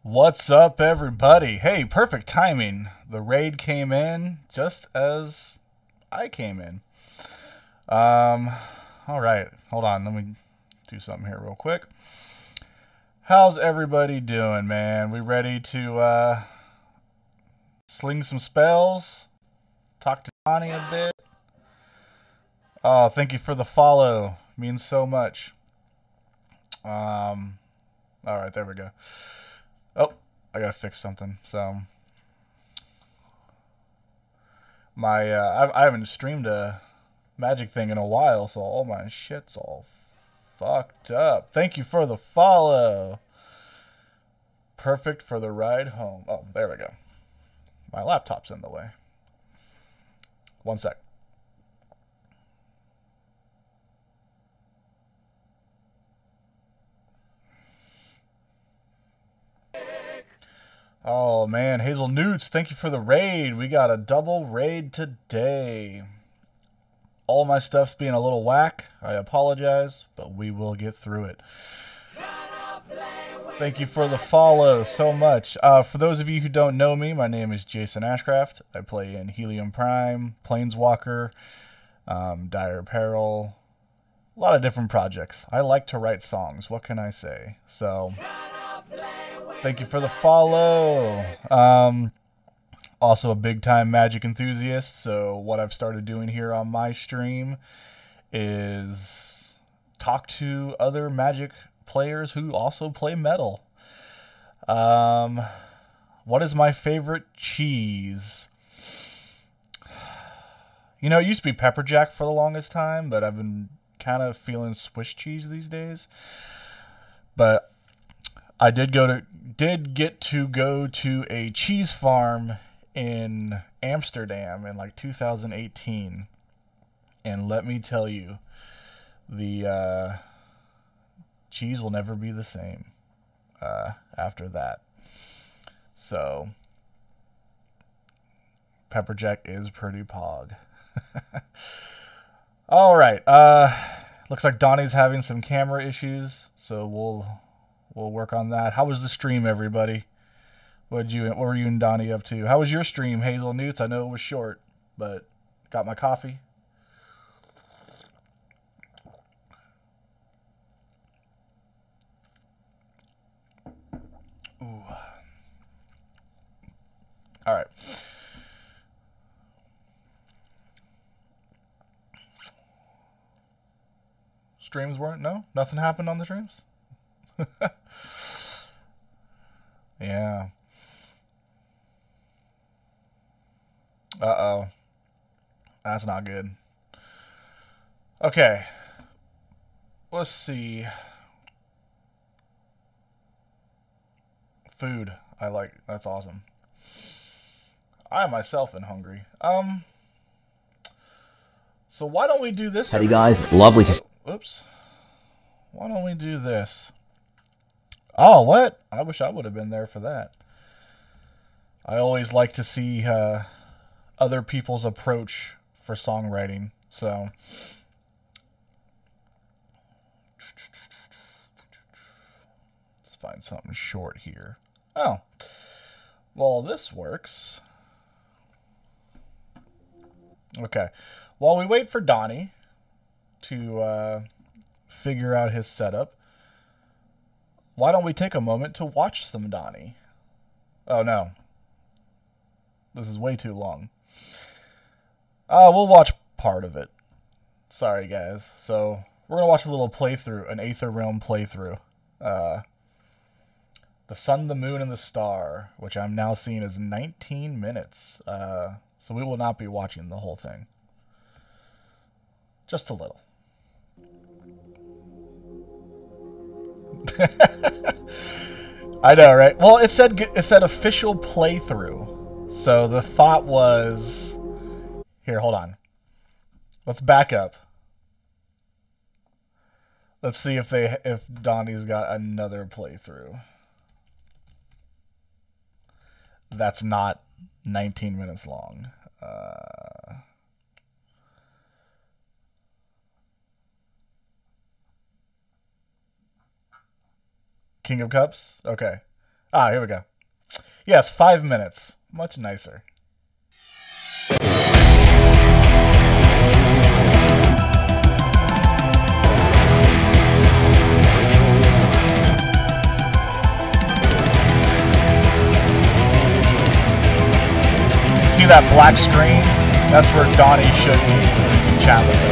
What's up, everybody? Hey, perfect timing. The raid came in just as I came in. All right. Hold on. Let me do something here real quick. How's everybody doing, man? We ready to sling some spells? Talk to Donny a bit? Oh, thank you for the follow. Means so much. All right, there we go. Oh, I gotta fix something. So my I haven't streamed a magic thing in a while, so all my shit's all fucked up. Thank you for the follow. Perfect for the ride home. Oh, there we go. My laptop's in the way. One sec. Oh man, Hazel Newts, thank you for the raid. We got a double raid today. All my stuff's being a little whack. I apologize, but we will get through it. Thank you for the follow so much. For those of you who don't know me, my name is Jason Ashcraft. I play in Helium Prime, Planeswalker, Dire Peril, a lot of different projects. I like to write songs. What can I say? So thank you for the follow. Also a big-time Magic enthusiast, so what I've started doing here on my stream is talk to other Magic players who also play Metal. What is my favorite cheese? You know, it used to be pepper jack for the longest time, but I've been kind of feeling Swiss cheese these days. But I did get to go to a cheese farm in Amsterdam in like 2018, and let me tell you, the cheese will never be the same after that. So pepper jack is pretty pog. All right, looks like Donnie's having some camera issues, so we'll work on that. How was the stream, everybody? What were you and Donnie up to? How was your stream, Hazel Newts? I know it was short, but got my coffee. Ooh. All right. Streams weren't? No? Nothing happened on the streams? Yeah. Uh-oh. That's not good. Okay. Let's see. Food. I like. That's awesome. I myself am hungry. So why don't we do this? Hey guys, lovely to... Oops. Why don't we do this? Oh, what? I wish I would have been there for that. I always like to see other people's approach for songwriting. So let's find something short here. Oh, well, this works. Okay. While we wait for Donnie to figure out his setup, why don't we take a moment to watch some Donnie? Oh, no. This is way too long. We'll watch part of it. Sorry, guys. So, we're going to watch a little playthrough, an Aether Realm playthrough. The Sun, the Moon, and the Star, which I'm now seeing is 19 minutes. So we will not be watching the whole thing. Just a little. I know, right? Well, it said official playthrough. So the thought was, here, hold on. Let's back up. Let's see if Donnie's got another playthrough. That's not 19 minutes long. King of Cups? Okay. Ah, here we go. Yes, 5 minutes. Much nicer. See that black screen? That's where Donny should be, so he can chat with us.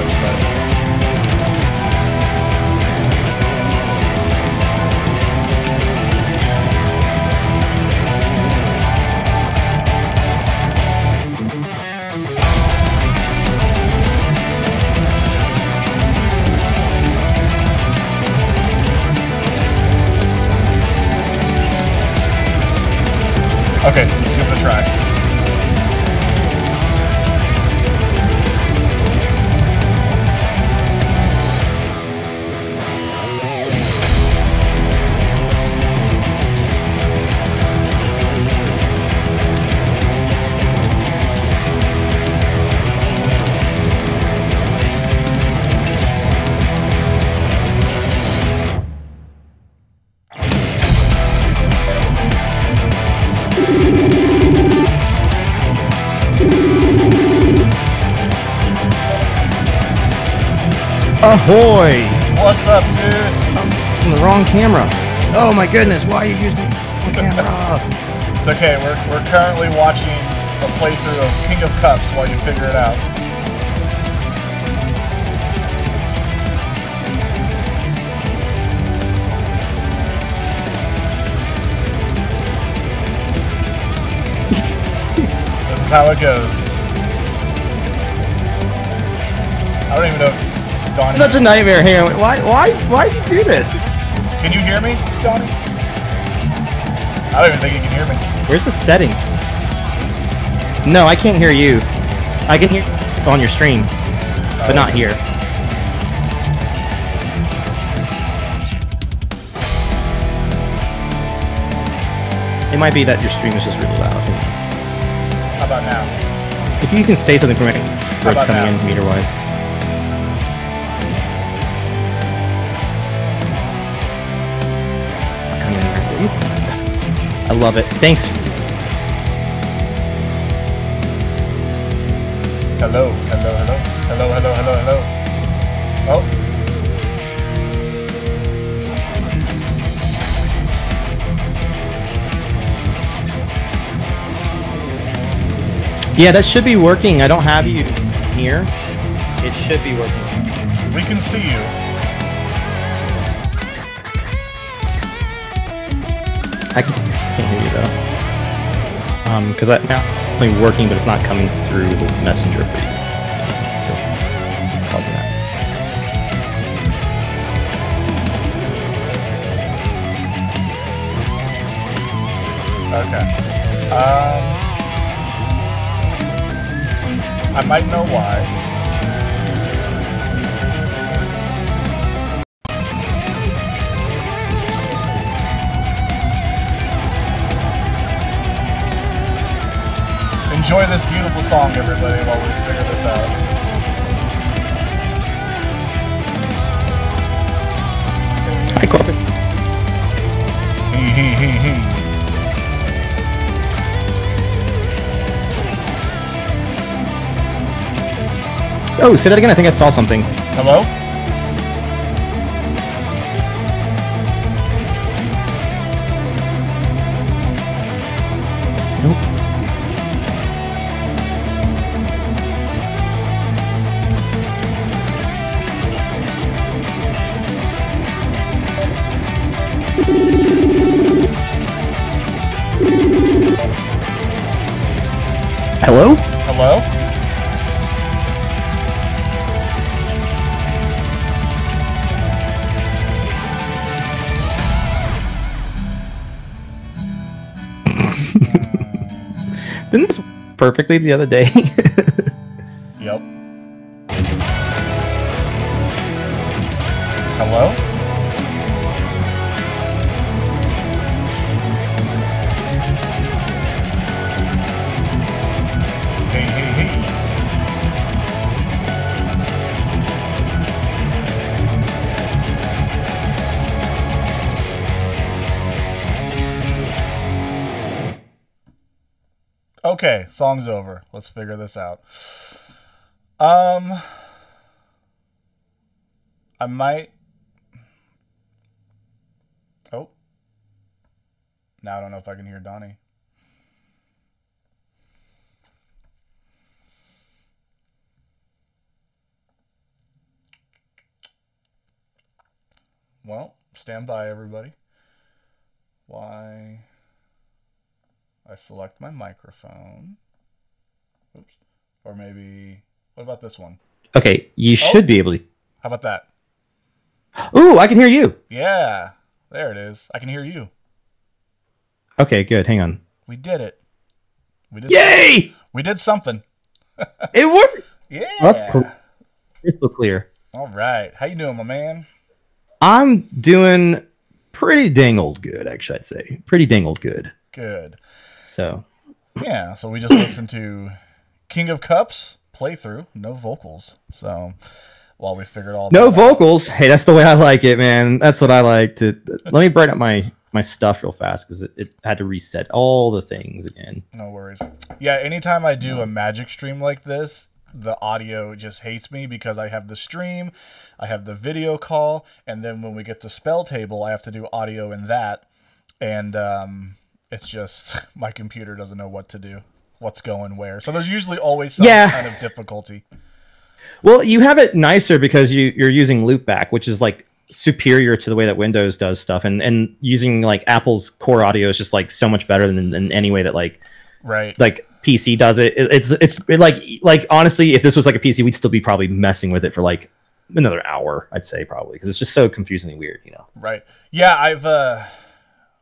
Okay, let's give it a try. Ahoy! What's up, dude? I'm the wrong camera. Oh my goodness, why are you using the camera? It's okay, we're currently watching a playthrough of King of Cups while you figure it out. This is how it goes. I don't even know if Donny... Such a nightmare here. Why did you do this? Can you hear me, Donny? I don't even think you can hear me. Where's the settings? No, I can't hear you. I can hear you on your stream, but not here. It might be that your stream is just really loud. How about now? If you can say something from it, where it's coming in meter-wise. I love it. Thanks. Hello, hello, hello. Hello, hello, hello, hello. Oh. Yeah, that should be working. I don't have you here. It should be working. We can see you. I can't hear you though. Because I'm only working, but it's not coming through the messenger for you. Causing that. Okay. I might know why. Enjoy this beautiful song, everybody, while we figure this out. Hi, Corbin. He. Oh, say that again. I think I saw something. Hello? Nope. Hello? Hello? Didn't this perfectly the other day? Yep. Hello? Hey. Okay, song's over. Let's figure this out. I might... Oh. Now I don't know if I can hear Donny. Well, stand by, everybody. Why? I select my microphone. Oops. Or maybe... What about this one? Okay, you should be able to... How about that? Ooh, I can hear you. Yeah. There it is. I can hear you. Okay, good. Hang on. We did it. We did Yay! Something. We did something. It worked! Yeah. Crystal clear. All right. How you doing, my man? I'm doing pretty dang old good, actually, I'd say. Pretty dang old good. Good. So. Yeah, so we just listened to King of Cups playthrough, no vocals. So while we figured all No that vocals. Hey, that's the way I like it, man. That's what I like to. Let me brighten up my stuff real fast because it had to reset all the things again. No worries. Yeah, anytime I do a magic stream like this, the audio just hates me because I have the stream, I have the video call, and then when we get to spell table, I have to do audio in that, and it's just my computer doesn't know what to do, what's going where. So there's usually always some kind of difficulty. Well, you have it nicer because you're using loopback, which is like superior to the way that Windows does stuff, and using like Apple's core audio is just like so much better than any way that like PC does it. It's like honestly, if this was like a PC, we'd still be probably messing with it for like another hour, I'd say, probably, because it's just so confusingly weird, you know. Right. Yeah, I've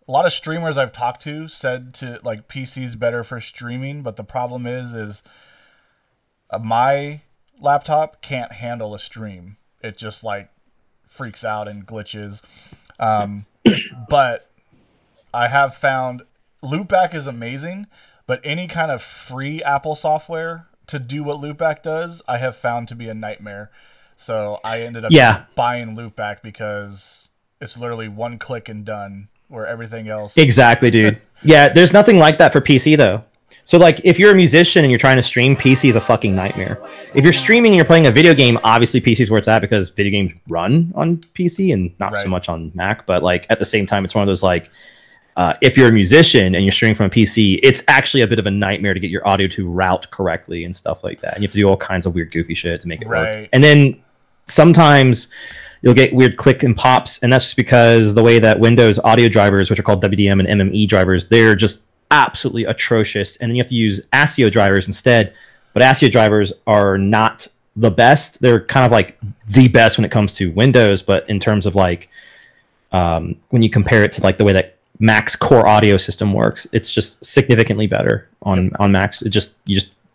a lot of streamers I've talked to said to like PC's better for streaming, but the problem is my laptop can't handle a stream. It just like freaks out and glitches. But I have found loopback is amazing, but any kind of free Apple software to do what loopback does, I have found to be a nightmare. So I ended up buying loopback because it's literally one click and done, where everything else... Exactly, dude. Yeah, there's nothing like that for PC, though. So, like, if you're a musician and you're trying to stream, PC is a fucking nightmare. If you're streaming and you're playing a video game, obviously PC is where it's at because video games run on PC and not so much on Mac. But, like, at the same time, it's one of those, like, if you're a musician and you're streaming from a PC, it's actually a bit of a nightmare to get your audio to route correctly and stuff like that. And you have to do all kinds of weird, goofy shit to make it work. And then sometimes you'll get weird click and pops, and that's just because the way that Windows audio drivers, which are called WDM and MME drivers, they're just absolutely atrocious, and then you have to use ASIO drivers instead. But ASIO drivers are not the best. They're kind of like the best when it comes to Windows, but in terms of like when you compare it to like the way that Mac's core audio system works, it's just significantly better on Macs. You just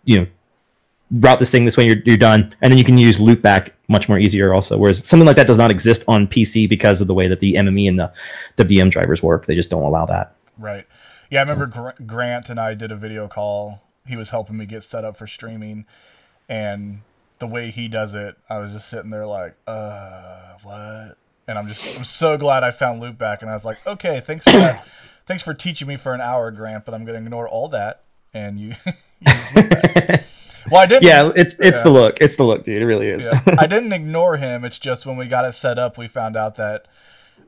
route this thing this way, you're done, and then you can use loopback much more easier also. Whereas something like that does not exist on PC because of the way that the MME and the WDM drivers work. They just don't allow that. Right. Yeah, I remember Grant and I did a video call. He was helping me get set up for streaming, and the way he does it, I was just sitting there like, what? And I'm so glad I found loopback, and I was like, okay, thanks for that. Thanks for teaching me for an hour, Grant, but I'm going to ignore all that, and you use loopback. Well, I didn't. Yeah, it's the look. It's the look, dude. It really is. Yeah. I didn't ignore him. It's just when we got it set up, we found out that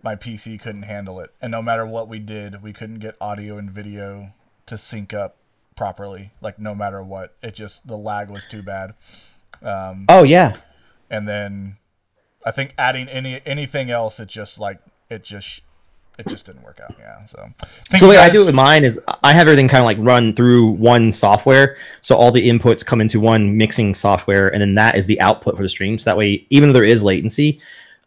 my PC couldn't handle it, and no matter what we did, we couldn't get audio and video to sync up properly. Like no matter what, the lag was too bad. Oh yeah. And then I think adding anything else, it just didn't work out. Yeah. So the way I do it with mine is I have everything kind of like run through one software. So all the inputs come into one mixing software, and then that is the output for the stream. So that way, even though there is latency,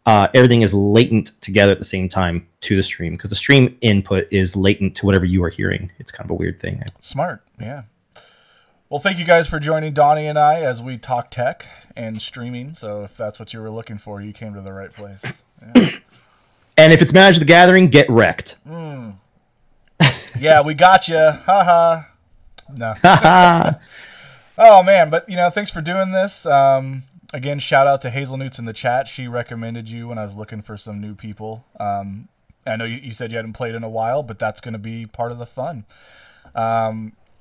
everything is latent together at the same time to the stream, because the stream input is latent to whatever you are hearing. It's kind of a weird thing. Smart. Yeah. Well, thank you guys for joining Donny and I as we talk tech and streaming. So if that's what you were looking for, you came to the right place. Yeah. And if it's Magic the Gathering, get wrecked. Yeah, we got you. Ha ha. No. Oh, man. But, thanks for doing this. Again, shout out to Hazelnuts in the chat. She recommended you when I was looking for some new people. I know you said you hadn't played in a while, but that's going to be part of the fun.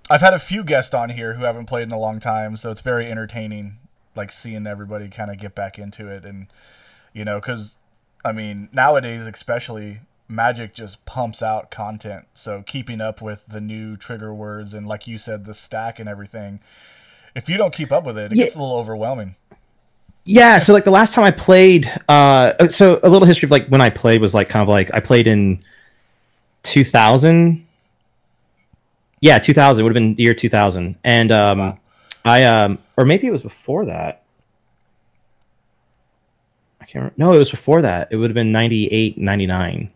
I've had a few guests on here who haven't played in a long time, so it's very entertaining, like seeing everybody kind of get back into it, and because I mean nowadays especially Magic just pumps out content, so keeping up with the new trigger words and like you said the stack and everything, if you don't keep up with it, it gets a little overwhelming. Yeah, so like the last time I played, so a little history of like when I played was like kind of like I played in 2000. Yeah, 2000 would have been the year 2000, and Wow. or maybe it was before that. I can't remember. No, it was before that. It would have been 98, 99.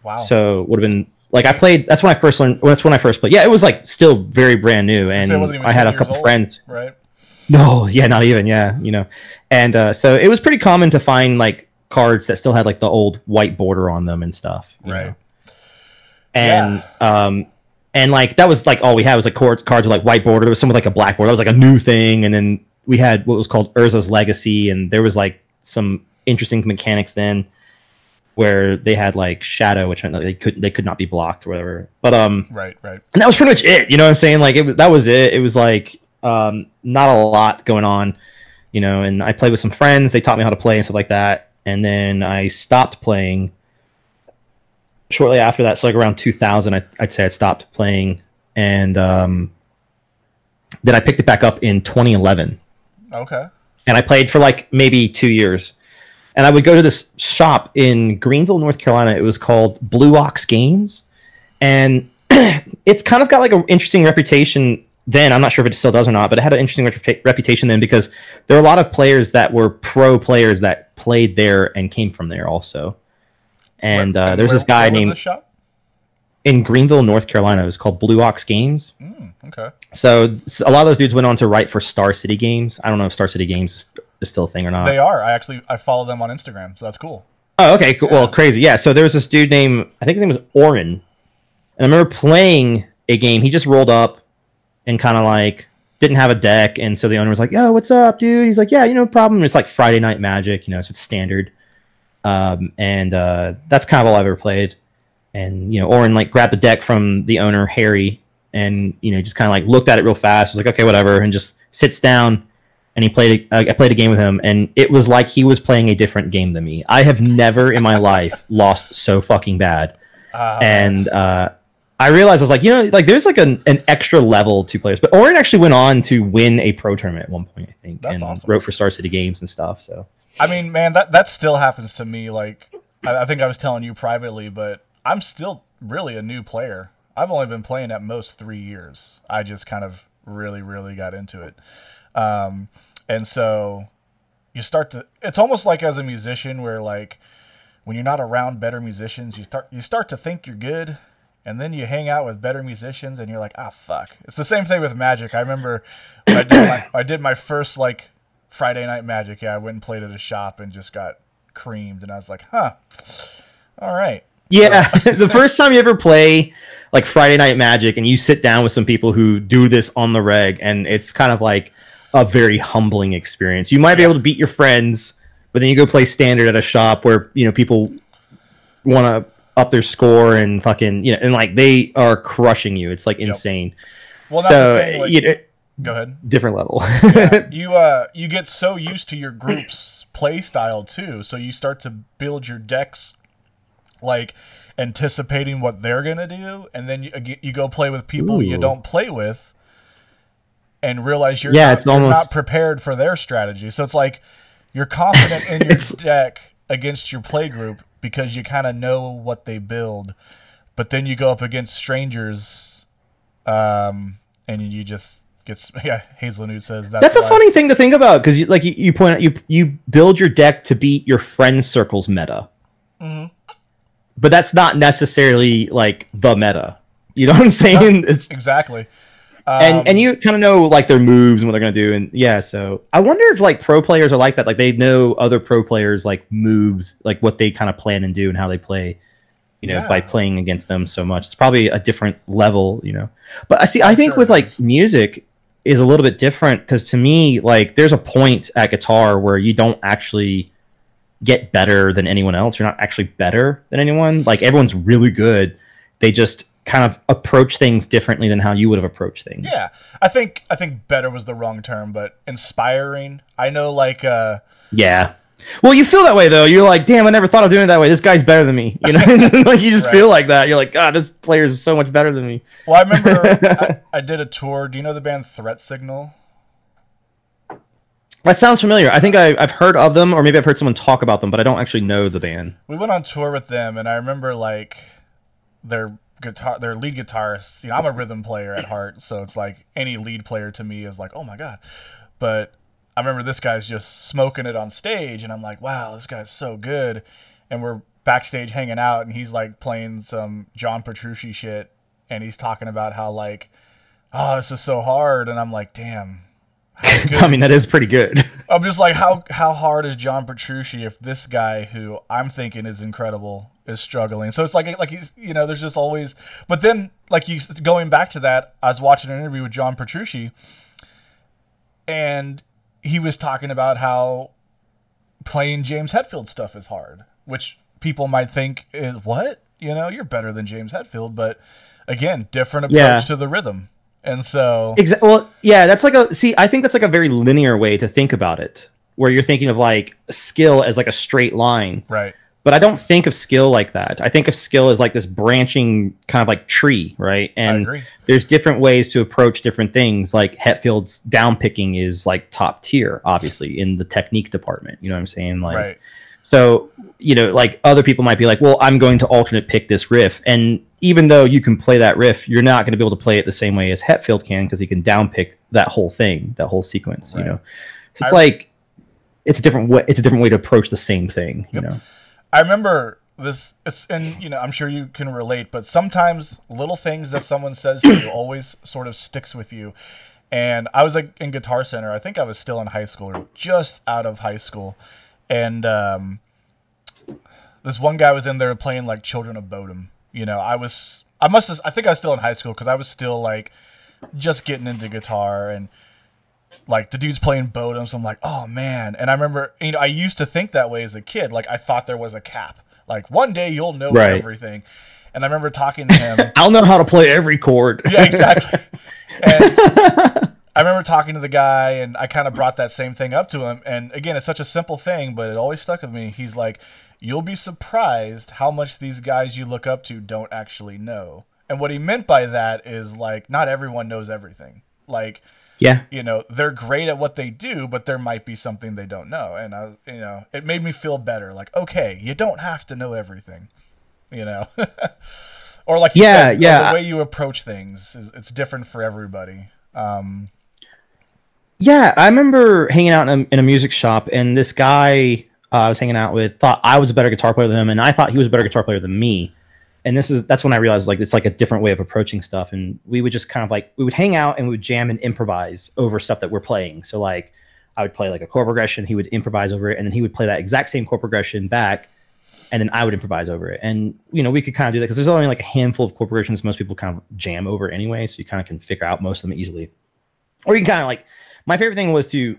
Wow. So it would have been like I played. That's when I first learned. Well, that's when I first played. Yeah, it was like still very brand new, and So it wasn't even I had 10 a years couple old, friends. right? No, yeah, not even, yeah, and so it was pretty common to find like cards that still had like the old white border on them and stuff, Right. and and like that was like all we had was like cards with like white border. There was some with like a black border. That was like a new thing, and then we had what was called Urza's Legacy, and there was like some interesting mechanics then where they had like shadow, which meant that they could not be blocked or whatever. But Right. and that was pretty much it. You know what I'm saying? Like that was it. It was like not a lot going on, and I played with some friends. They taught me how to play and stuff like that. And then I stopped playing shortly after that. So like around 2000, I'd say I stopped playing. And then I picked it back up in 2011. Okay. And I played for like maybe 2 years. And I would go to this shop in Greenville, North Carolina. It was called Blue Ox Games. And it's kind of got like an interesting reputation then. I'm not sure if it still does or not, but it had an interesting reputation then because there were a lot of players that were pro players that played there and came from there also. And there's this guy named this shop? in Greenville, North Carolina. It was called Blue Ox Games. Okay. So a lot of those dudes went on to write for Star City Games. I don't know if Star City Games is still a thing or not. They are. I follow them on Instagram, so that's cool. Oh, okay, cool. Yeah. Well, crazy. Yeah, so there was this dude named, I think his name was Oren. And I remember playing a game. He just rolled up and kind of like didn't have a deck. And so the owner was like, yo, what's up, dude? He's like, yeah, no problem. It's like Friday Night Magic, so it's standard. And that's kind of all I've ever played. And, Oren like grabbed the deck from the owner, Harry, and, just kind of like looked at it real fast. Was like, okay, whatever. And just sits down. And I played a game with him, and it was like he was playing a different game than me. I have never in my life lost so fucking bad. And I realized I was like, there's like an extra level to players. But Oren actually went on to win a pro tournament at one point, I think. That's and awesome. Wrote for Star City Games and stuff. So I mean, man, that still happens to me. Like, I think I was telling you privately, but I'm still really a new player. I've only been playing at most 3 years. I just kind of really, really got into it. And so you start to, it's almost like as a musician where like when you're not around better musicians, you start to think you're good, and then you hang out with better musicians and you're like, ah, fuck. It's the same thing with Magic. I remember when I did my first like Friday Night Magic. Yeah, I went and played at a shop and just got creamed, and I was like, huh, all right. yeah, the first time you ever play like Friday Night Magic and you sit down with some people who do this on the reg, and it's kind of like a very humbling experience. You might be able to beat your friends, but then you go play standard at a shop where people want to up their score and fucking and like they are crushing you. It's like insane. Well, that's the thing, like, go ahead. Different level. Yeah, you get so used to your group's play style too, so you start to build your decks like anticipating what they're gonna do, and then you go play with people you don't play with, and realize you're not prepared for their strategy. So it's like you're confident in your deck against your play group because you kind of know what they build, but then you go up against strangers, and you just get Hazelnut says that's a funny thing to think about because you point out you build your deck to beat your friend circle's meta, but that's not necessarily like the meta. You know what I'm saying? No, exactly. And you kind of know like their moves and what they're gonna do, and so I wonder if like pro players are like that, like they know other pro players like moves, like what they kind of plan and do and how they play, by playing against them so much. It's probably a different level, But I think with like music is a little bit different because to me, like there's a point at guitar where you don't actually get better than anyone else. You're not actually better than anyone. Like everyone's really good. They just kind of approach things differently than how you would have approached things. Yeah, I think better was the wrong term, but inspiring. I know, like, yeah. Well, you feel that way though. You're like, damn, I never thought of doing it that way. This guy's better than me. You know, like you just feel like that. You're like, God, this player's so much better than me. Well, I remember I did a tour. Do you know the band Threat Signal? That sounds familiar. I think I've heard of them, or maybe I've heard someone talk about them, but I don't actually know the band. We went on tour with them, and I remember like their lead guitarist. You know, I'm a rhythm player at heart, so it's like any lead player to me is like, oh my God. But I remember this guy's just smoking it on stage, and I'm like, wow, this guy's so good. And we're backstage hanging out, and he's like playing some John Petrucci shit, and he's talking about how like, oh, this is so hard, and I'm like, damn. I mean, that is pretty good. I'm just like, how hard is John Petrucci if this guy who I'm thinking is incredible is struggling? So it's like he's, you know, there's just always. But then, like, going back to that, I was watching an interview with John Petrucci, and he was talking about how playing James Hetfield stuff is hard, which people might think is, what? You know, you're better than James Hetfield, but again, different approach to the rhythm. And so, well, yeah, that's like I think that's like a very linear way to think about it, where you're thinking of like skill as like a straight line. Right. But I don't think of skill like that. I think of skill as like this branching kind of like tree, right? And I agree. There's different ways to approach different things. Like Hetfield's down picking is like top tier, obviously, in the technique department. You know what I'm saying? Like, right. So, you know, like other people might be like, well, I'm going to alternate pick this riff. And even though you can play that riff, you're not going to be able to play it the same way as Hetfield can, because he can down pick that whole thing, that whole sequence, right. You know? So it's like, it's a different way to approach the same thing, you know? I remember this, and you know, I'm sure you can relate, but sometimes little things that someone says to you always sort of sticks with you. And I was like in Guitar Center. I think I was still in high school or just out of high school. And this one guy was in there playing like Children of Bodom. You know, I think I was still in high school, because I was still like just getting into guitar, and like the dude's playing Bodom, so I'm like, oh man. And I remember, you know, I used to think that way as a kid. Like I thought there was a cap. Like one day you'll know everything. And I remember talking to him. I'll know how to play every chord. Yeah, exactly. And I remember talking to the guy, and I kind of brought that same thing up to him. And again, it's such a simple thing, but it always stuck with me. He's like, you'll be surprised how much these guys you look up to don't actually know. And what he meant by that is like, not everyone knows everything. Like, yeah, you know, they're great at what they do, but there might be something they don't know. And you know, it made me feel better. Like, okay, you don't have to know everything, you know, or like, you said, the way you approach things it's different for everybody. Yeah, I remember hanging out in a music shop, and this guy I was hanging out with thought I was a better guitar player than him, and I thought he was a better guitar player than me. And that's when I realized like it's like a different way of approaching stuff. And we would just kind of like, we would hang out and we would jam and improvise over stuff that we're playing. So like I would play like a chord progression, he would improvise over it, and then he would play that exact same chord progression back, and then I would improvise over it. And you know, we could kind of do that because there's only like a handful of chord progressions most people kind of jam over anyway, so you kind of can figure out most of them easily. Or you can kind of like, my favorite thing was to,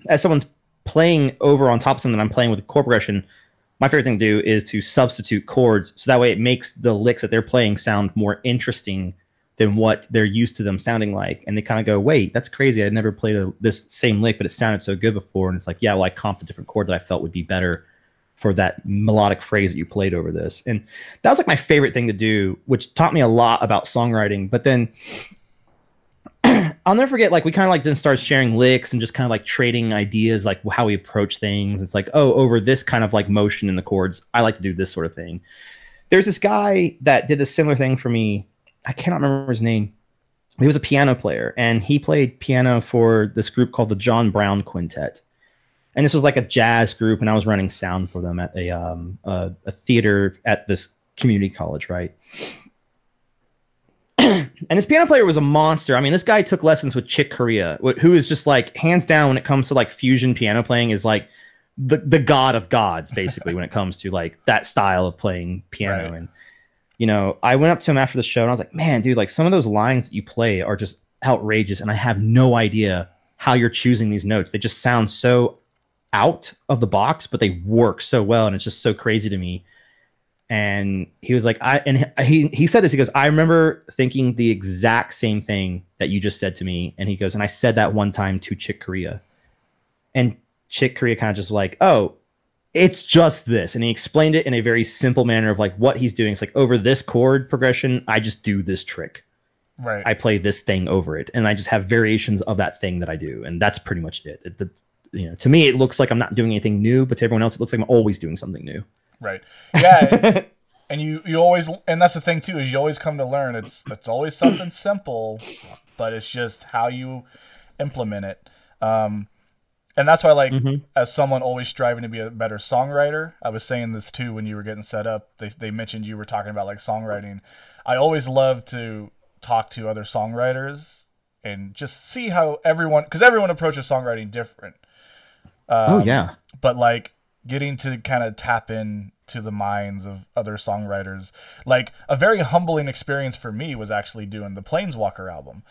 as someone's playing over on top of something that I'm playing with a chord progression, my favorite thing to do is to substitute chords, so that way it makes the licks that they're playing sound more interesting than what they're used to them sounding like. And they kind of go, wait, that's crazy. I'd never played this same lick, but it sounded so good before. And it's like, yeah, well, I comped a different chord that I felt would be better for that melodic phrase that you played over this. And that was like my favorite thing to do, which taught me a lot about songwriting. But then I'll never forget, like, we kind of like then started sharing licks and just kind of like trading ideas, like how we approach things. It's like, oh, over this kind of like motion in the chords, I like to do this sort of thing. There's this guy that did a similar thing for me. I cannot remember his name. He was a piano player, and he played piano for this group called the John Brown Quintet. And this was like a jazz group, and I was running sound for them at a theater at this community college, right? And this piano player was a monster. I mean, this guy took lessons with Chick Corea, who is just like, hands down, when it comes to like fusion piano playing, is like the god of gods, basically, when it comes to like that style of playing piano. Right. And, you know, I went up to him after the show and I was like, man, dude, like some of those lines that you play are just outrageous. And I have no idea how you're choosing these notes. They just sound so out of the box, but they work so well. And it's just so crazy to me. And he was like, he said this. He goes, I remember thinking the exact same thing that you just said to me. And he goes, and I said that one time to Chick Corea, and Chick Corea kind of just like, oh, it's just this. And he explained it in a very simple manner of like what he's doing. It's like, over this chord progression, I just do this trick. Right. I play this thing over it, and I just have variations of that thing that I do, and that's pretty much it. To me, it looks like I'm not doing anything new, but to everyone else, it looks like I'm always doing something new. Right. Yeah. And you always, and that's the thing too, is you always come to learn it's always something simple, but it's just how you implement it. And that's why, like, as someone always striving to be a better songwriter, I was saying this too when you were getting set up. They mentioned you were talking about like songwriting. I always love to talk to other songwriters and just see how everyone approaches songwriting different. Oh yeah. But like getting to kind of tap in to the minds of other songwriters, like a very humbling experience for me was actually doing the Planeswalker album,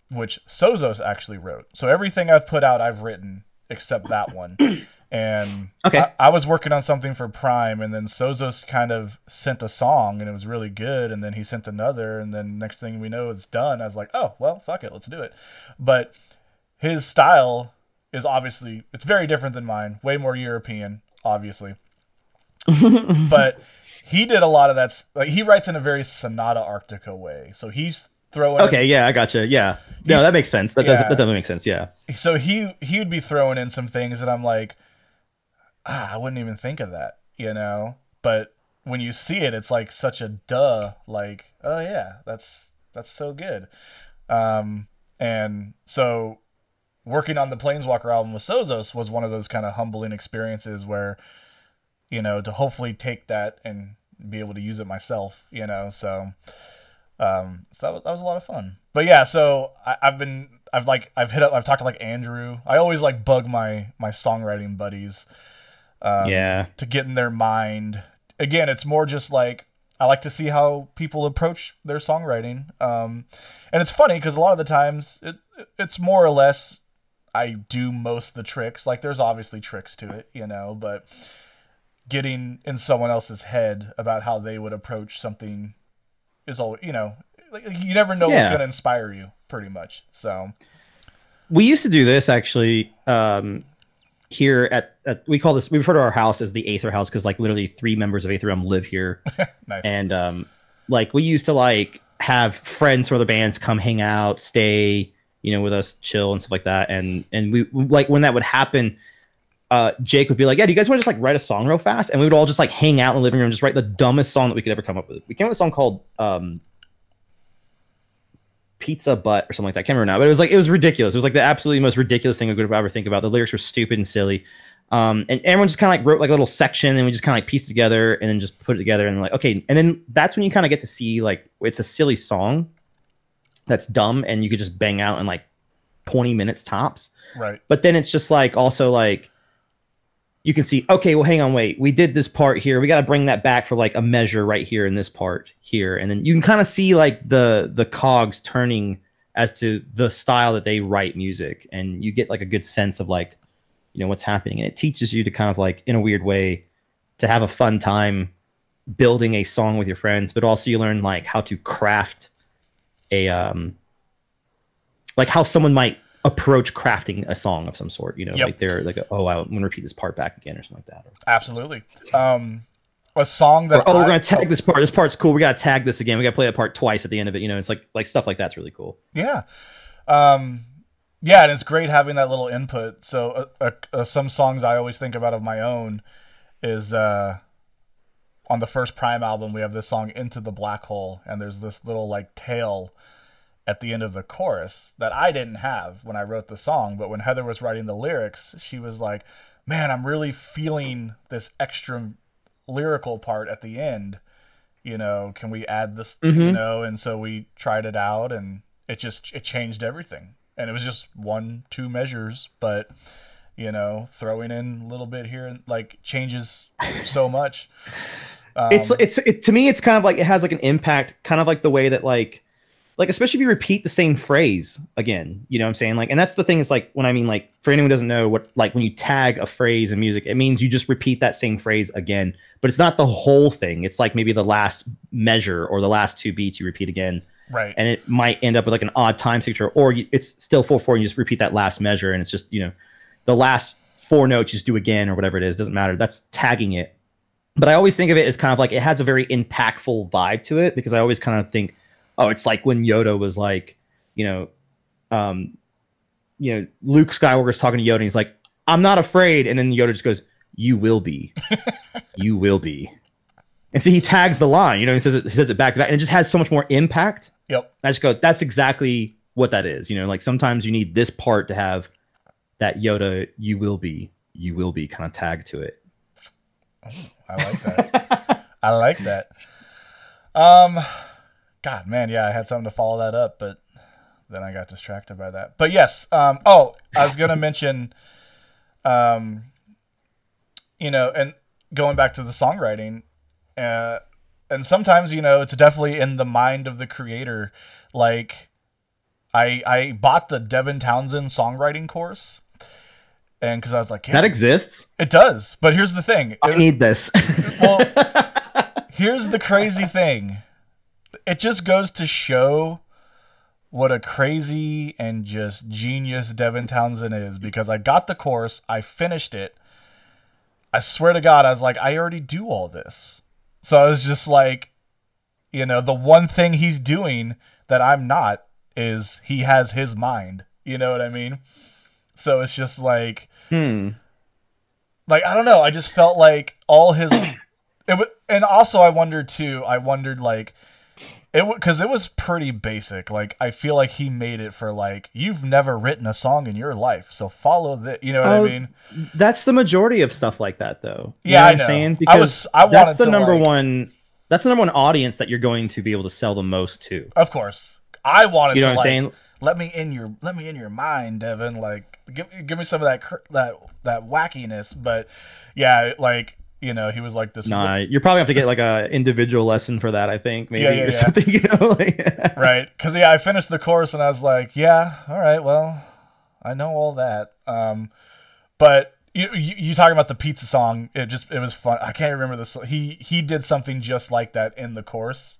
which Sozos actually wrote. So everything I've put out, I've written except that one. And okay. I was working on something for Prime, and then Sozos kind of sent a song, and it was really good, and then he sent another, and then next thing we know, it's done. I was like, oh, well, fuck it, let's do it. But his style is obviously, it's very different than mine, way more European, obviously. But he did a lot of that, like he writes in a very Sonata Arctica way, so he's throwing I gotcha. Yeah, no, that makes sense. That doesn't make sense. Yeah. So he would be throwing in some things that I'm like, I wouldn't even think of that, you know. But when you see it, it's like such a duh. Like, oh yeah, that's so good. And so working on the Planeswalker album with Sozos was one of those kind of humbling experiences where, you know, to hopefully take that and be able to use it myself, you know. So that was a lot of fun. But yeah, so I've talked to like Andrew. I always like bug my songwriting buddies, to get in their mind. Again, it's more just like I like to see how people approach their songwriting. And it's funny because a lot of the times it's more or less I do most of the tricks. Like there's obviously tricks to it, you know, but getting in someone else's head about how they would approach something is all, you know, like you never know what's going to inspire you pretty much. So we used to do this actually, here at we refer to our house as the Aether house, because like literally 3 members of Aether live here. Nice. And like we used to like have friends from other bands come hang out, stay, you know, with us, chill and stuff like that. And we like when that would happen, Jake would be like, yeah, do you guys want to just like write a song real fast? And we would all just like hang out in the living room, just write the dumbest song that we could ever come up with. We came up with a song called Pizza Butt or something like that. I can't remember now, but it was ridiculous. It was like the absolutely most ridiculous thing we could ever think about. The lyrics were stupid and silly. And everyone just kind of like wrote like a little section, and we just kind of like pieced it together and then just put it together and like, okay. And then that's when you kind of get to see like, it's a silly song that's dumb and you could just bang out in like 20 minutes tops. Right. But then it's just like, also like, you can see, okay, well, hang on, wait, we did this part here. We got to bring that back for like a measure right here in this part here. And then you can kind of see like the cogs turning as to the style that they write music. And you get like a good sense of like, you know, what's happening. And it teaches you to kind of like, in a weird way, to have a fun time building a song with your friends, but also you learn like how to craft a, like how someone might approach crafting a song of some sort, you know. Yep. Like they're like, oh, I'm gonna repeat this part back again or something like that. Absolutely. A song that we're gonna tag this part. This part's cool. We gotta tag this again. We gotta play that part twice at the end of it. You know, it's like stuff like that's really cool. Yeah. Yeah, and it's great having that little input. So some songs I always think about of my own is on the first Prime album, we have this song Into the Black Hole, and there's this little like tail at the end of the chorus that I didn't have when I wrote the song, but when Heather was writing the lyrics, she was like, man, I'm really feeling this extra lyrical part at the end. You know, can we add this, you know? And so we tried it out, and it changed everything. And it was just 1-2 measures, but, you know, throwing in a little bit here, like, changes so much. To me, it's kind of like, it has like an impact, kind of like the way that like, like, especially if you repeat the same phrase again, you know what I'm saying? Like, and that's the thing is like, when I mean, like, for anyone who doesn't know what, like, when you tag a phrase in music, it means you just repeat that same phrase again, but it's not the whole thing. It's like maybe the last measure or the last 2 beats you repeat again. Right. And it might end up with like an odd time signature, or it's still 4/4 and you just repeat that last measure. And it's just, you know, the last 4 notes you just do again or whatever it is. Doesn't matter. That's tagging it. But I always think of it as kind of like, it has a very impactful vibe to it, because I always kind of think, oh, it's like when Yoda was like, Luke Skywalker's talking to Yoda and he's like, I'm not afraid. And then Yoda just goes, you will be. You will be. And so he tags the line, you know, he says it back to back, and it just has so much more impact. Yep. I just go, that's exactly what that is. You know, like sometimes you need this part to have that Yoda, you will be kind of tag to it. Oh, I like that. I like that. God, man, yeah, I had something to follow that up, but then I got distracted by that. But yes, I was going to mention, and going back to the songwriting, and sometimes, it's definitely in the mind of the creator. Like, I bought the Devin Townsend songwriting course, and because I was like, yeah, that exists? It does, but here's the thing. I need this. Well, here's the crazy thing. It just goes to show what a crazy and just genius Devin Townsend is, because I got the course, I finished it. I swear to God, I was like, I already do all this. So I was just like, the one thing he's doing that I'm not is he has his mind. You know what I mean? So it's just like, like, I don't know. I just felt like all his, and also I wondered like, because it was pretty basic. Like, I feel like he made it for like, you've never written a song in your life, so follow this. You know what I mean? That's the majority of stuff like that, though. Yeah, you know what I'm saying? Because that's the number one. That's the number one audience that you're going to be able to sell the most to. Of course, I wanted to like, saying? let me in your mind, Devin. Like, give me some of that wackiness. But yeah, like. He was like, this. Nah, you probably have to get like a individual lesson for that, I think, maybe, or something, Right. Because, I finished the course and I was like, yeah, all right, well, I know all that. But you talking about the pizza song, it was fun. I can't remember this. He did something just like that in the course,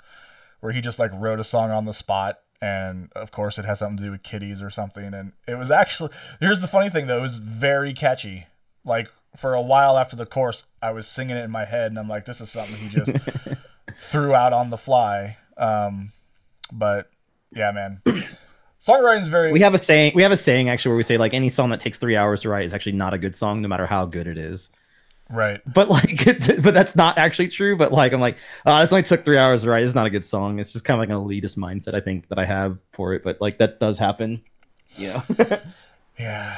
where he just like wrote a song on the spot. And of course it has something to do with kitties or something. And it was actually, here's the funny thing though, it was very catchy. Like, for a while after the course, I was singing it in my head, and I'm like, this is something he just threw out on the fly. But yeah, man, songwriting is very. We have a saying actually where we say like any song that takes 3 hours to write is actually not a good song, no matter how good it is. Right. But like, but that's not actually true. But like, I'm like, this only took 3 hours to write. It's not a good song. It's just kind of like an elitist mindset, I think, that I have for it. But like, that does happen. Yeah. Yeah.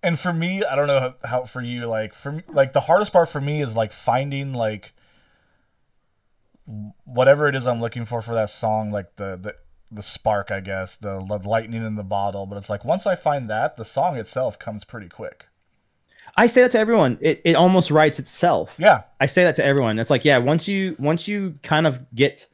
And for me, I don't know how for you, like, for me, like, the hardest part for me is like finding like whatever it is I'm looking for that song, like the spark, I guess, the lightning in the bottle. But it's like, once I find that, the song itself comes pretty quick. I say that to everyone. It almost writes itself. Yeah. I say that to everyone. It's like, yeah, once you kind of get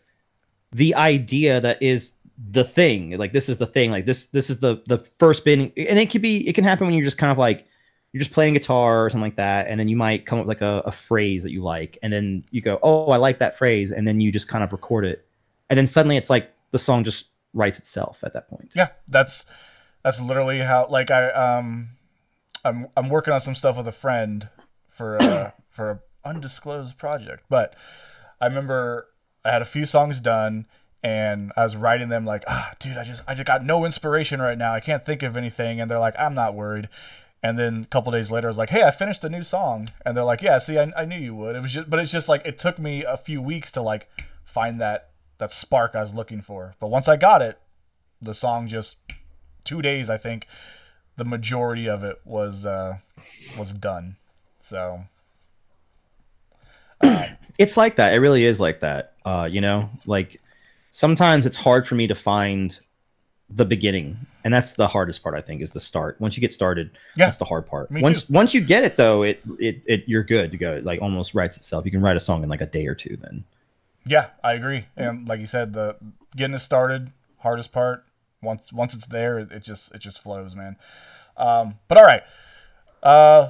the idea that is the thing, like, this is the thing, like this is the first bit, and it can happen when you're just kind of like, you're just playing guitar or something like that, and then you might come up with like a phrase that you like, and then you go, oh, I like that phrase, and then you just kind of record it, and then suddenly it's like the song just writes itself at that point. Yeah, that's literally how, like, I'm working on some stuff with a friend for an undisclosed project, but I remember I had a few songs done. And I was writing them like, dude, I just got no inspiration right now. I can't think of anything. And they're like, I'm not worried. And then a couple days later, I was like, hey, I finished a new song. And they're like, yeah, see, I knew you would. But it's just like, it took me a few weeks to like find that spark I was looking for. But once I got it, the song just 2 days, I think, the majority of it was done. So it's like that. It really is like that. Like, sometimes it's hard for me to find the beginning, and that's the hardest part, I think, is the start. Once you get started, that's the hard part. Once you get it, though, it you're good to go. It like almost writes itself. You can write a song in like a day or two then. Yeah, I agree. And like you said, the getting it started, hardest part. Once it's there, it just flows, man. But all right,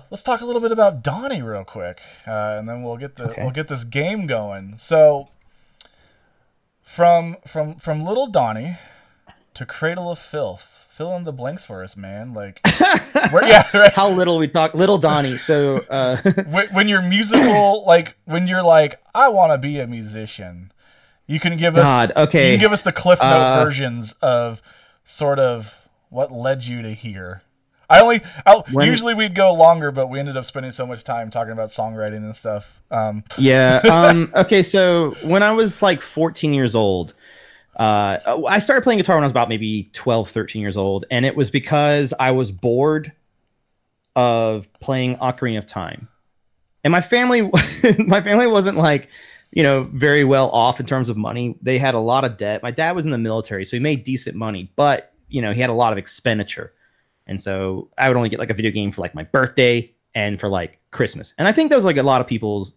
let's talk a little bit about Donny real quick, and then we'll get this game going. So from little Donny to Cradle of Filth. Fill in the blanks for us, man. Like, yeah, right. How little we talk, little Donny. So when you're musical, like when you're like, I want to be a musician, you can give us you can give us the Cliff Note versions of sort of what led you to here. Usually we'd go longer, but we ended up spending so much time talking about songwriting and stuff. Okay, so when I was like 14 years old. I started playing guitar when I was about maybe 12, 13 years old, and it was because I was bored of playing Ocarina of Time. And my family wasn't like, very well off in terms of money. They had a lot of debt. My dad was in the military, so he made decent money, but, he had a lot of expenditure. And so I would only get like a video game for like my birthday and for like Christmas. And I think that was like a lot of people's,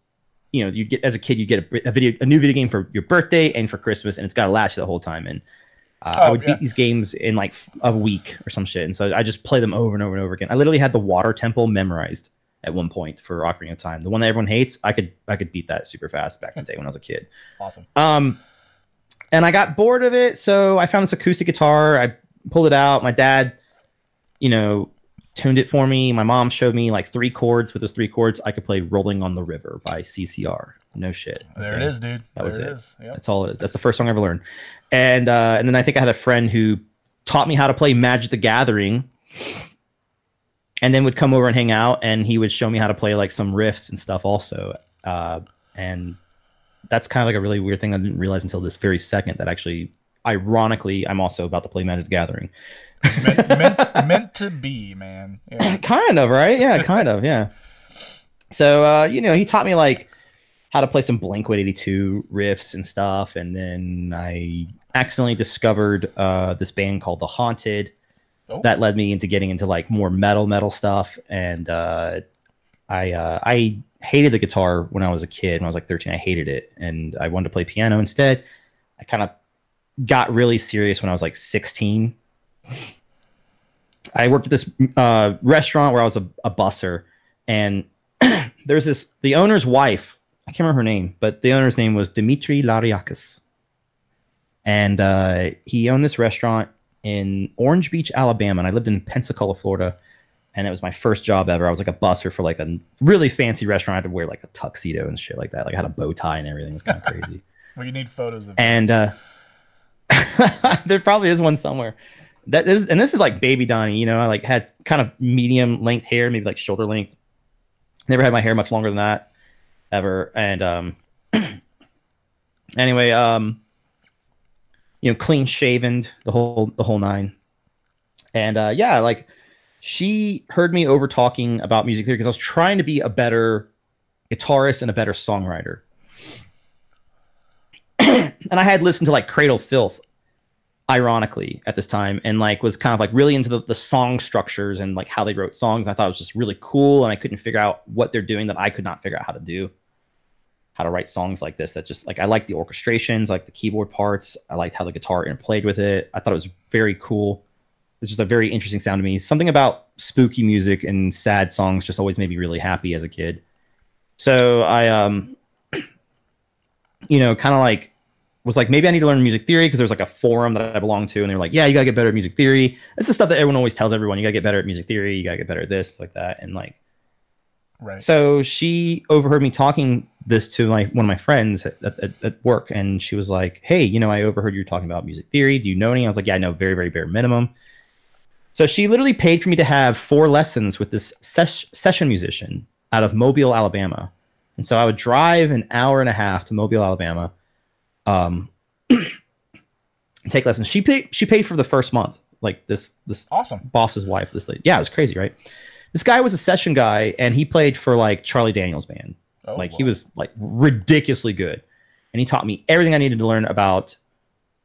you get as a kid, you get a new video game for your birthday and for Christmas, and it's got to last you the whole time. And I would beat these games in like a week or some shit. And so I just play them over and over and over again. I literally had the Water Temple memorized at one point for Ocarina of Time. The one that everyone hates, I could beat that super fast back in the day when I was a kid. Awesome. And I got bored of it, so I found this acoustic guitar. I pulled it out. My dad, tuned it for me. My mom showed me like 3 chords. With those 3 chords, I could play "Rolling on the River" by CCR. No shit. There it is, dude. That was it. Yep. That's all it is. That's the first song I ever learned. And then I think I had a friend who taught me how to play Magic the Gathering, and then would come over and hang out, and he would show me how to play like some riffs and stuff also. And that's kind of like a really weird thing I didn't realize until this very second, that actually, ironically, I'm also about to play Magic the Gathering. meant to be, man. Yeah. Kind of, right? Yeah, kind of, yeah. So, he taught me like how to play some Blink-182 riffs and stuff, and then I accidentally discovered this band called The Haunted. That led me into getting into like more metal stuff, and I hated the guitar when I was a kid. When I was like 13, I hated it, and I wanted to play piano instead. I kind of got really serious when I was like 16. I worked at this restaurant where I was a busser, and there's the owner's wife. I can't remember her name, but the owner's name was Dimitri Lariakis. And he owned this restaurant in Orange Beach, Alabama, and I lived in Pensacola, Florida. And it was my first job ever. I was like a busser for like a really fancy restaurant. I had to wear like a tuxedo and shit like that. Like I had a bow tie and everything. It was kind of crazy. Well, you need photos of and there probably is one somewhere. This is like baby Donny, I like had kind of medium length hair, maybe like shoulder length. Never had my hair much longer than that ever. And anyway, clean shaven, the whole nine. And yeah, like she heard me over talking about music theory because I was trying to be a better guitarist and a better songwriter. And I had listened to like Cradle of Filth, ironically, at this time, and like was kind of like really into the song structures and like how they wrote songs. And I thought it was just really cool, and I couldn't figure out what they're doing that I could not figure out how to write songs like this. That just like I liked the orchestrations, like the keyboard parts. I liked how the guitar interplayed with it. I thought it was very cool. It was just a very interesting sound to me. Something about spooky music and sad songs just always made me really happy as a kid. So I kind of like was like, maybe I need to learn music theory, because there's like a forum that I belong to, and they're like, yeah, you gotta get better at music theory. It's the stuff that everyone always tells everyone. You gotta get better at music theory. You gotta get better at this, like that, and like. Right. So she overheard me talking this to one of my friends at work, and she was like, hey, I overheard you talking about music theory. Do you know any? I was like, yeah, I know very, very bare minimum. So she literally paid for me to have 4 lessons with this session musician out of Mobile, Alabama. And so I would drive an hour and a half to Mobile, Alabama, and take lessons. She paid for the first month. Like this awesome boss's wife. This lady. Yeah, it was crazy, right? This guy was a session guy, and he played for like Charlie Daniels band. Oh, like wow. He was like ridiculously good, and he taught me everything I needed to learn about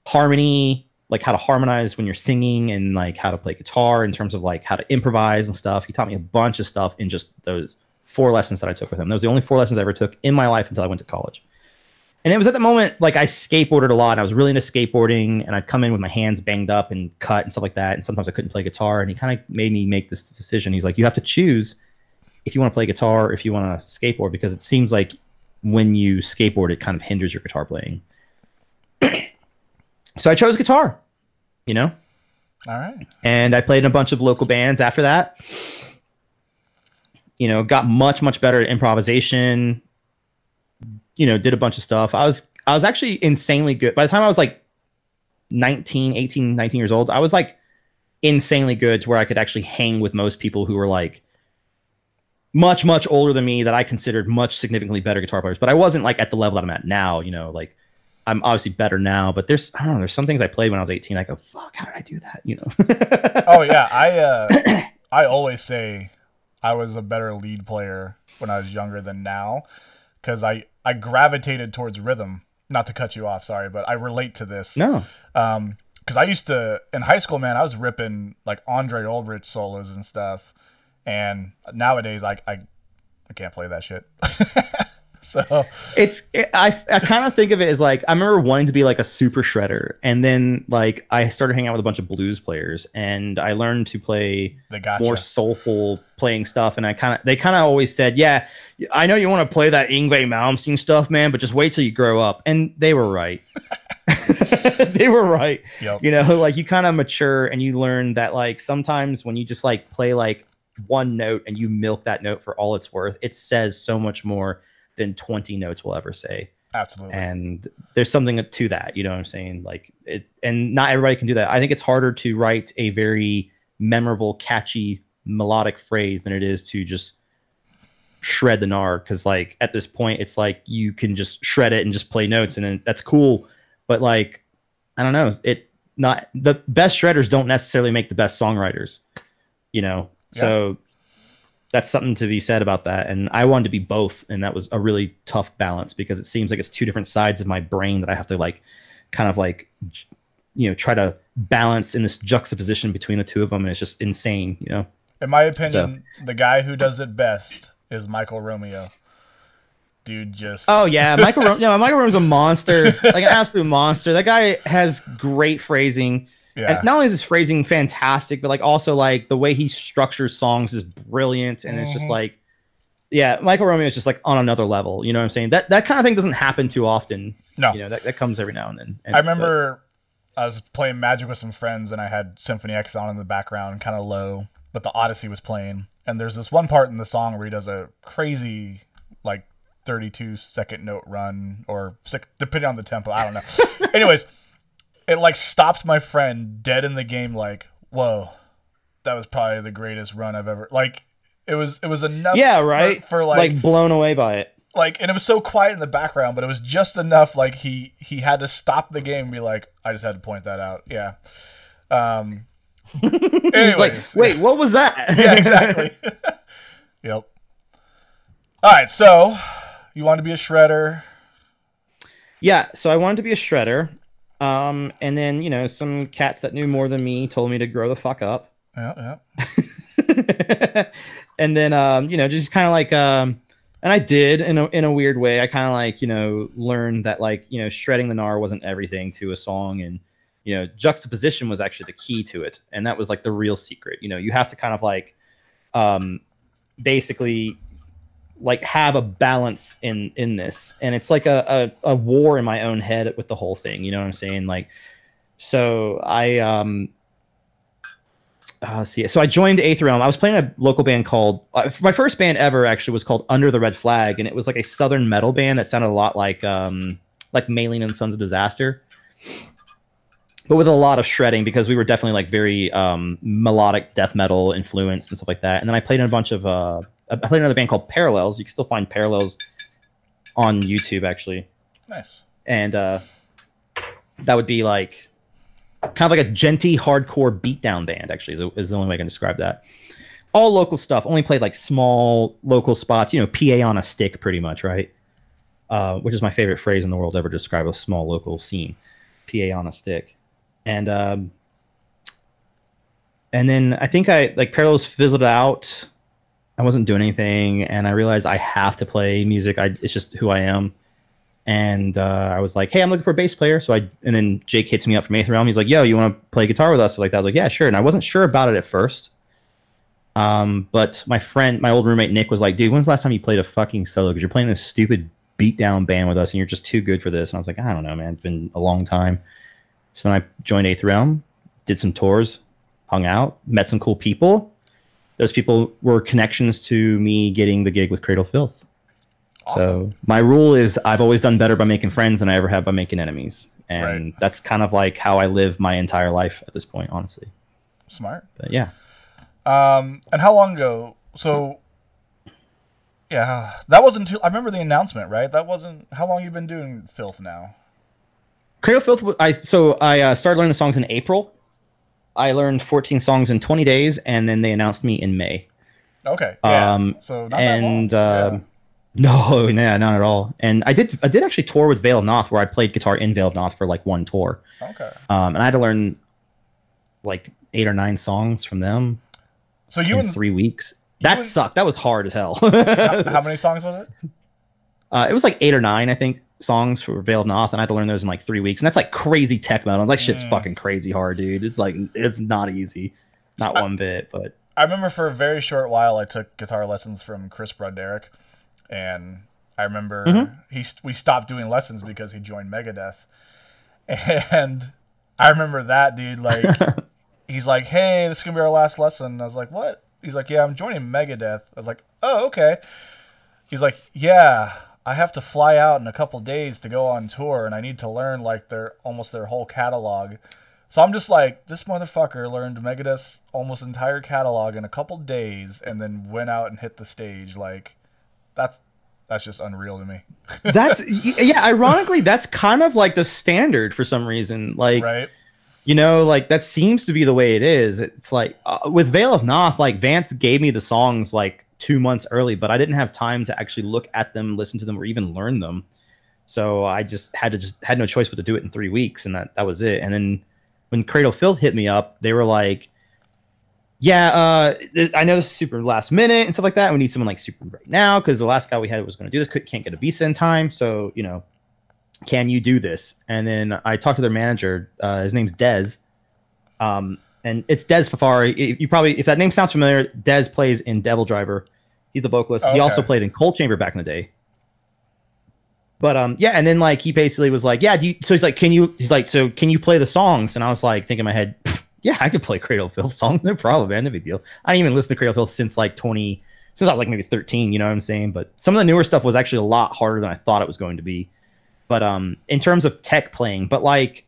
harmony, like how to harmonize when you're singing, and like how to play guitar in terms of like how to improvise and stuff. He taught me a bunch of stuff in just those 4 lessons that I took with him. Those were the only 4 lessons I ever took in my life until I went to college. And it was at the moment, like, I skateboarded a lot, and I was really into skateboarding, and I'd come in with my hands banged up and cut and stuff like that, and sometimes I couldn't play guitar, and he kind of made me make this decision. He's like, you have to choose if you want to play guitar or if you want to skateboard, because it seems like when you skateboard, it kind of hinders your guitar playing. So I chose guitar, you know? All right. And I played in a bunch of local bands after that. You know, got much, much better at improvisation. You know, did a bunch of stuff. I was actually insanely good. By the time I was like 18, 19 years old, I was like insanely good to where I could actually hang with most people who were like much, much older than me that I considered much significantly better guitar players. But I wasn't like at the level that I'm at now, you know, like I'm obviously better now, but I don't know, there's some things I played when I was 18. I go, fuck, how did I do that? You know? Oh yeah. I always say I was a better lead player when I was younger than now, because I gravitated towards rhythm. Not to cut you off, sorry, but I relate to this. No. Because I used to, in high school, man, I was ripping like Andre Olbrich solos and stuff. And nowadays, I can't play that shit. So I kind of think of it as like, I remember wanting to be like a super shredder, and then like I started hanging out with a bunch of blues players, and I learned to play more soulful playing stuff. And they kind of always said, yeah, I know you want to play that Yngwie Malmsteen stuff, man, but just wait till you grow up. And they were right. They were right. Yep. You know, like you kind of mature and you learn that like sometimes when you just like play like one note and you milk that note for all it's worth, it says so much more than 20 notes will ever say. Absolutely. And there's something to that, you know what I'm saying? Like it, and not everybody can do that. I think it's harder to write a very memorable, catchy, melodic phrase than it is to just shred the gnar. Because like at this point, it's like you can just shred it and just play notes, and then that's cool. But like, I don't know, not the best shredders don't necessarily make the best songwriters, you know? Yeah. So that's something to be said about that. And I wanted to be both, and that was a really tough balance, because it seems like it's two different sides of my brain that I have to like kind of like, you know, try to balance in this juxtaposition between the two of them, and it's just insane, you know? In my opinion, the guy who does it best is Michael Romeo. Dude, just... Oh, yeah. Michael Romeo's a monster. Like an absolute monster. That guy has great phrasing. Yeah. And not only is his phrasing fantastic, but like also like the way he structures songs is brilliant. And it's just like, yeah, Michael Romeo is just like on another level. You know what I'm saying? That kind of thing doesn't happen too often. No. You know, that comes every now and then. And I remember I was playing Magic with some friends, and I had Symphony X on in the background, kind of low, but the Odyssey was playing. And there's this one part in the song where he does a crazy, like, 32-second note run, or depending on the tempo, I don't know. Anyways, it like stops my friend dead in the game, like, whoa, that was probably the greatest run I've ever, like, it was enough. Yeah, right. For like blown away by it. Like, and it was so quiet in the background, but it was just enough. Like he had to stop the game and be like, I just had to point that out. Yeah. Anyways, like, wait, what was that? Yeah, exactly. Yep. All right, so you want to be a shredder? Yeah, so I wanted to be a shredder. And then, you know, some cats that knew more than me told me to grow the fuck up. Yeah, yeah. And then, you know, just kind of like, and I did in a weird way. I kind of like, you know, learned that like, you know, shredding the gnar wasn't everything to a song, and, you know, juxtaposition was actually the key to it. And that was like the real secret. You know, you have to kind of like, basically like have a balance in this, and it's like a war in my own head with the whole thing, you know what I'm saying? Like, so I see. So I joined Aether. I was playing a local band called my first band ever actually was called Under the Red Flag, and it was like a southern metal band that sounded a lot like Maylene and Sons of Disaster, but with a lot of shredding, because we were definitely like very melodic death metal influence and stuff like that. And then I played in a bunch of I played another band called Parallels. You can still find Parallels on YouTube, actually. Nice. And that would be like kind of like a genty hardcore beatdown band, actually, is the only way I can describe that. All local stuff. Only played like small local spots, you know, PA on a stick, pretty much, right? Which is my favorite phrase in the world ever to describe a small local scene. PA on a stick. And then I think Parallels fizzled out. I wasn't doing anything, and I realized I have to play music. It's just who I am. And I was like, hey, I'm looking for a bass player. And then Jake hits me up from Aether Realm. He's like, yo, you want to play guitar with us? So like that. I was like, yeah, sure. And I wasn't sure about it at first. But my old roommate Nick was like, dude, when's the last time you played a fucking solo? Because you're playing this stupid beatdown band with us and you're just too good for this. And I was like, I don't know, man. It's been a long time. So then I joined Aether Realm, did some tours, hung out, met some cool people. Those people were connections to me getting the gig with Cradle of Filth. Awesome. So my rule is I've always done better by making friends than I ever have by making enemies. And that's kind of like how I live my entire life at this point, honestly. Smart. But yeah. And how long ago? So, yeah, that wasn't too. I remember the announcement, right? That wasn't. How long you been doing Filth now? Cradle of Filth. I started learning the songs in April. I learned 14 songs in 20 days, and then they announced me in May. Okay. Yeah. So not that long. No, nah, not at all. And I did actually tour with Veil of Noth, where I played guitar in Veil of Noth for like one tour. Okay. And I had to learn like 8 or 9 songs from them. So in 3 weeks. That sucked. That was hard as hell. How many songs was it? It was like 8 or 9, I think, songs for Veil of Noth, and I had to learn those in like 3 weeks. And that's like crazy tech metal. Like shit's fucking crazy hard, dude. It's like it's not easy, not one bit. But I remember for a very short while I took guitar lessons from Chris Broderick, and I remember we stopped doing lessons because he joined Megadeth, and I remember that dude like. He's like, hey, this is going to be our last lesson. I was like, what? He's like, yeah, I'm joining Megadeth. I was like, oh, okay. He's like, yeah, I have to fly out in a couple days to go on tour, and I need to learn like almost their whole catalog. So I'm just like, this motherfucker learned Megadeth's almost entire catalog in a couple days and then went out and hit the stage. Like, that's just unreal to me. Ironically, that's kind of like the standard for some reason. Like, right? You know, like that seems to be the way it is. It's like with Veil of Noth, like Vance gave me the songs like 2 months early, but I didn't have time to actually look at them, listen to them, or even learn them. So I had no choice but to do it in 3 weeks, and that was it. And then when Cradle of Filth hit me up, they were like, yeah, I know this is super last minute and stuff like that. We need someone like super right now because the last guy we had was going to do this, can't get a visa in time. So, you know, can you do this? And then I talked to their manager. His name's Dez. And it's Dez Fafari. If that name sounds familiar, Dez plays in Devil Driver. He's the vocalist. He also played in Cold Chamber back in the day. But yeah, and then like he basically was like, yeah, so he's like, can you play the songs? And I was like thinking in my head, yeah, I could play Cradle of Filth songs, no problem, man, no big deal. I didn't even listen to Cradle of Filth since I was like maybe 13, you know what I'm saying? But some of the newer stuff was actually a lot harder than I thought it was going to be. But in terms of tech playing, but like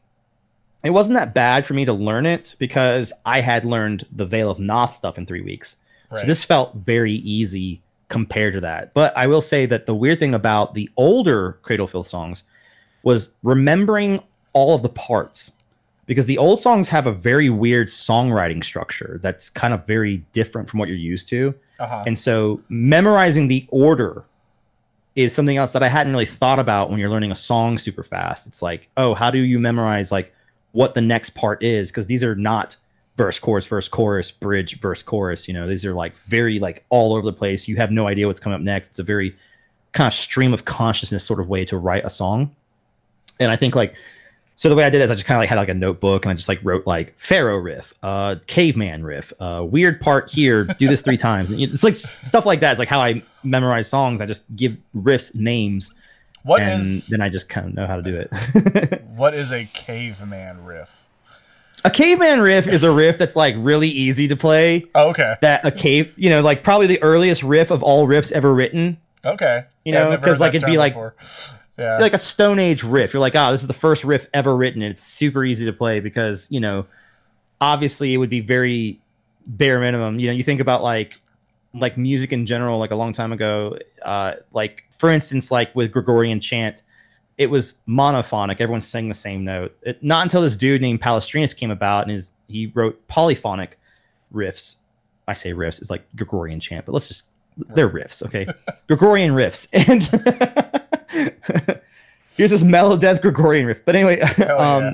it wasn't that bad for me to learn it because I had learned the Veil of Noth stuff in 3 weeks. Right. So this felt very easy compared to that. But I will say that the weird thing about the older Cradle of Filth songs was remembering all of the parts, because the old songs have a very weird songwriting structure that's kind of very different from what you're used to. And so memorizing the order is something else that I hadn't really thought about when you're learning a song super fast. It's like, oh, how do you memorize like what the next part is? Because these are not verse, chorus, bridge, verse, chorus. You know, these are like very like all over the place. You have no idea what's coming up next. It's a very kind of stream of consciousness sort of way to write a song. And I think like, so the way I did is I just kind of like had like a notebook and I just like wrote like Pharaoh riff, caveman riff, weird part here, do this 3 times. It's like stuff like that. It's like how I memorize songs. I just give riffs names. Then I just kind of know how to do it. What is a caveman riff? A caveman riff is a riff that's like really easy to play. Oh, okay. You know, like probably the earliest riff of all riffs ever written. Okay. You know, because like it'd be like, yeah, like a Stone Age riff. You're like, this is the first riff ever written, and it's super easy to play because, you know, obviously it would be very bare minimum. You know, you think about like music in general, like a long time ago, like for instance, like with Gregorian chant, it was monophonic. Everyone sang the same note. Not until this dude named Palestrinus came about and he wrote polyphonic riffs. I say riffs, it's like Gregorian chant, but they're riffs, okay? Gregorian riffs. And here's this melodeath Gregorian riff. But anyway,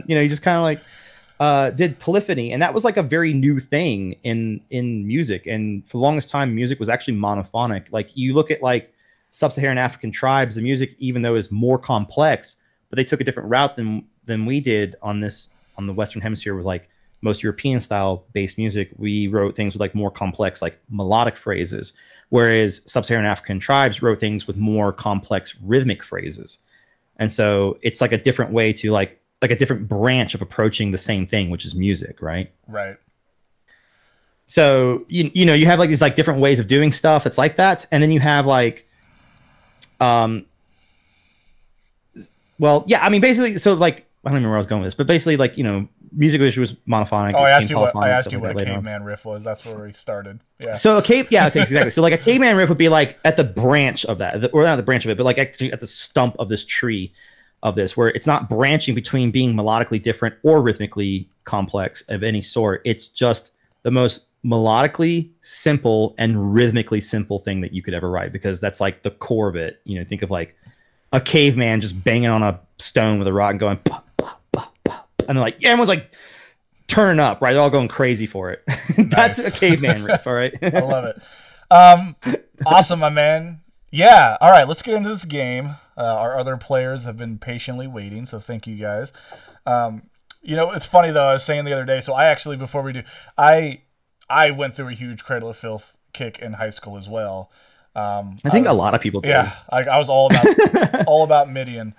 you know, you just kind of like did polyphony, and that was like a very new thing in music. And for the longest time, music was actually monophonic. Like you look at like sub-Saharan African tribes, the music, even though is more complex, but they took a different route than we did on the Western Hemisphere with like most European style based music. We wrote things with like more complex, like melodic phrases, whereas sub-Saharan African tribes wrote things with more complex rhythmic phrases. And so it's like a different way to like a different branch of approaching the same thing, which is music, right? Right. So you know, you have like these like different ways of doing stuff. It's like that, and then you have like, well, yeah. I mean, basically, so like I don't remember where I was going with this, but basically, like, you know, music was monophonic. Oh, I asked you what a caveman riff was. That's where we started. Yeah. So okay, exactly. So like a caveman riff would be like at the branch of that, or not the branch of it, but like actually at the stump of this tree, of this, where it's not branching between being melodically different or rhythmically complex of any sort. It's just the most melodically simple and rhythmically simple thing that you could ever write, because that's like the core of it. You know, think of like a caveman just banging on a stone with a rock and going pop, pop, pop, pop, and they're like, yeah, everyone's like turning up, right? They're all going crazy for it. That's a caveman riff. All right. I love it. Awesome, my man. Yeah. All right, let's get into this game. Our other players have been patiently waiting, so thank you guys. You know, it's funny though, I was saying the other day, so I actually, before we do, I went through a huge Cradle of Filth kick in high school as well. I think a lot of people did. Yeah, I was all about Midian.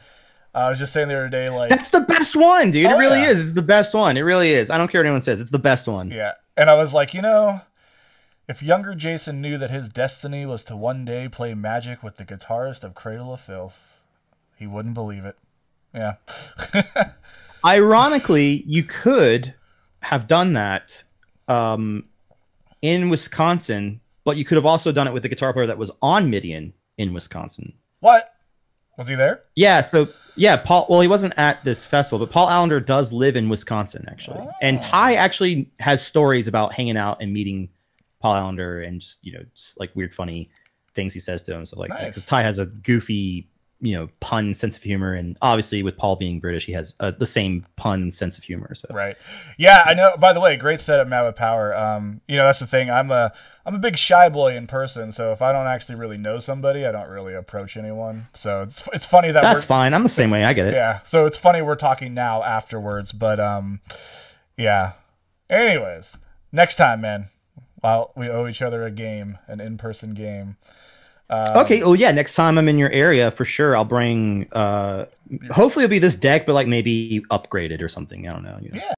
I was just saying the other day, like, that's the best one, dude. It really is. It's the best one. It really is. I don't care what anyone says. It's the best one. Yeah, and I was like, you know, if younger Jason knew that his destiny was to one day play Magic with the guitarist of Cradle of Filth, he wouldn't believe it. Yeah. Ironically, you could have done that in Wisconsin, but you could have also done it with the guitar player that was on Midian in Wisconsin. What? Was he there? Yeah, so yeah, Paul, well, he wasn't at this festival, but Paul Allender does live in Wisconsin, actually. Oh. And Ty actually has stories about hanging out and meeting Paul Allender and just, you know, just like weird, funny things he says to him. So like, because Ty has a goofy, you know, pun sense of humor, and obviously with Paul being British, he has the same pun sense of humor. So right, yeah, I know. By the way, great setup, Matt with Power. You know, that's the thing. I'm a big shy boy in person, so if I don't actually really know somebody, I don't really approach anyone. So it's funny that that's fine. I'm the same way. I get it. Yeah. So it's funny we're talking now afterwards, but yeah. Anyways, next time, man. Well, we owe each other a game, an in-person game. Okay. Oh yeah. Next time I'm in your area, for sure, I'll bring. Hopefully, it'll be this deck, but like maybe upgraded or something. I don't know. You know? Yeah.